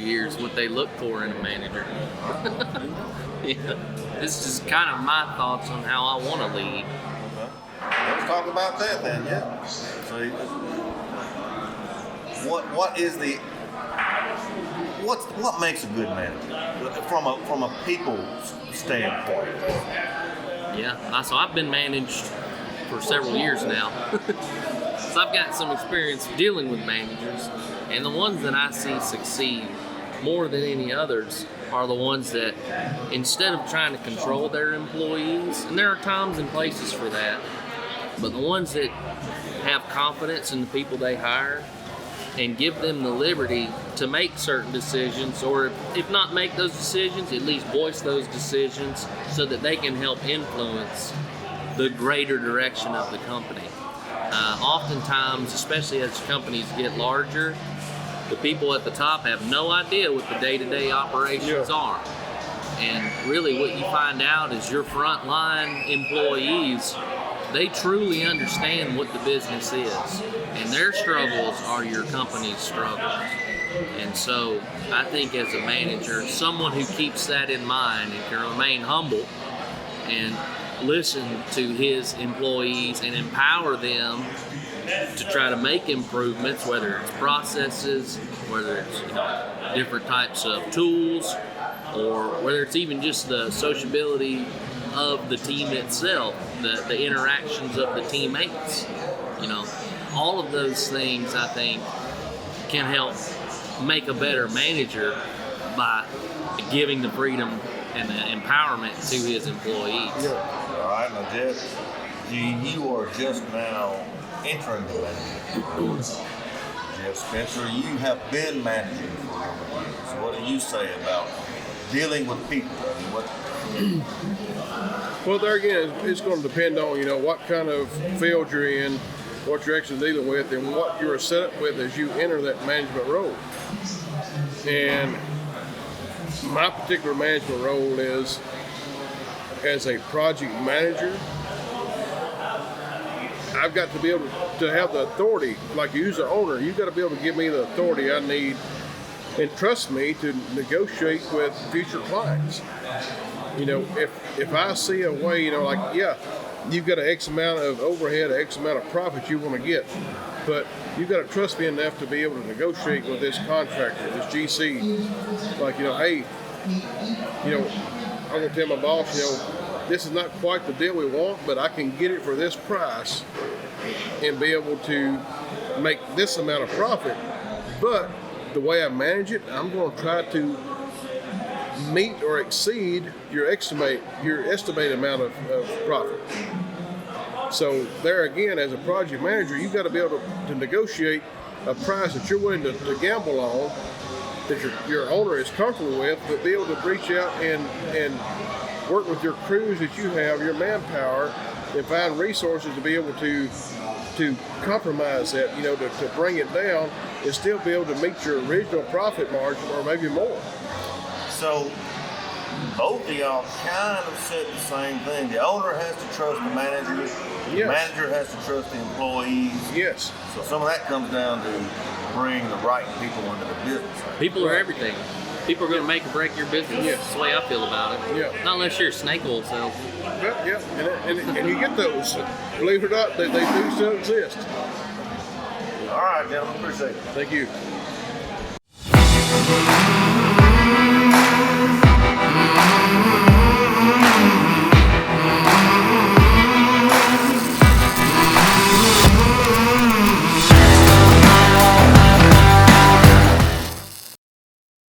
years what they look for in a manager. Yeah. This is kind of my thoughts on how I want to lead. Okay. Let's talk about that then. Yeah. So, what makes a good manager from a people standpoint? Yeah. So I've been managed for several years now. So I've got some experience dealing with managers, and the ones that I see succeed more than any others are the ones that, instead of trying to control their employees, and there are times and places for that, but the ones that have confidence in the people they hire and give them the liberty to make certain decisions, or if not make those decisions, at least voice those decisions so that they can help influence the greater direction of the company. Oftentimes, especially as companies get larger, the people at the top have no idea what the day-to-day operations are. And really what you find out is your frontline employees, they truly understand what the business is. And their struggles are your company's struggles. And so I think as a manager, someone who keeps that in mind and can remain humble and listen to his employees and empower them to try to make improvements, whether it's processes, whether it's different types of tools, or whether it's even just the sociability of the team itself, the interactions of the teammates. All of those things I think can help make a better manager by giving the freedom and the empowerment to his employees. Yeah. All right, now Jeff, you are just now entering the management. Jeff Spencer, you have been managing for a number of years. What do you say about dealing with people? Well, there again, it's going to depend on what kind of field you're in, what you're actually dealing with, and what you're set up with as you enter that management role. And my particular management role is as a project manager. I've got to be able to have the authority, like you as the owner, you've got to be able to give me the authority I need and trust me to negotiate with future clients. If I see a way, you've got an X amount of overhead, an X amount of profit you want to get, but you've got to trust me enough to be able to negotiate with this contractor, this GC, like, hey, I'm going to tell my boss, this is not quite the deal we want, but I can get it for this price and be able to make this amount of profit. But the way I manage it, I'm going to try to meet or exceed your estimated amount of profit. So there again, as a project manager, you've got to be able to negotiate a price that you're willing to gamble on, that your owner is comfortable with, but be able to reach out and work with your crews that you have, your manpower, and find resources to be able to compromise that, to bring it down and still be able to meet your original profit margin or maybe more. So both of y'all kind of said the same thing. The owner has to trust the manager. The manager has to trust the employees. Yes. So some of that comes down to bring the right people into the business. People are everything. People are going to make or break your business. Yes. That's the way I feel about it. Yeah. Not unless you're a snake oil salesman. Yeah. And you get those. Believe it or not, they do still exist. All right, gentlemen. Appreciate it. Thank you.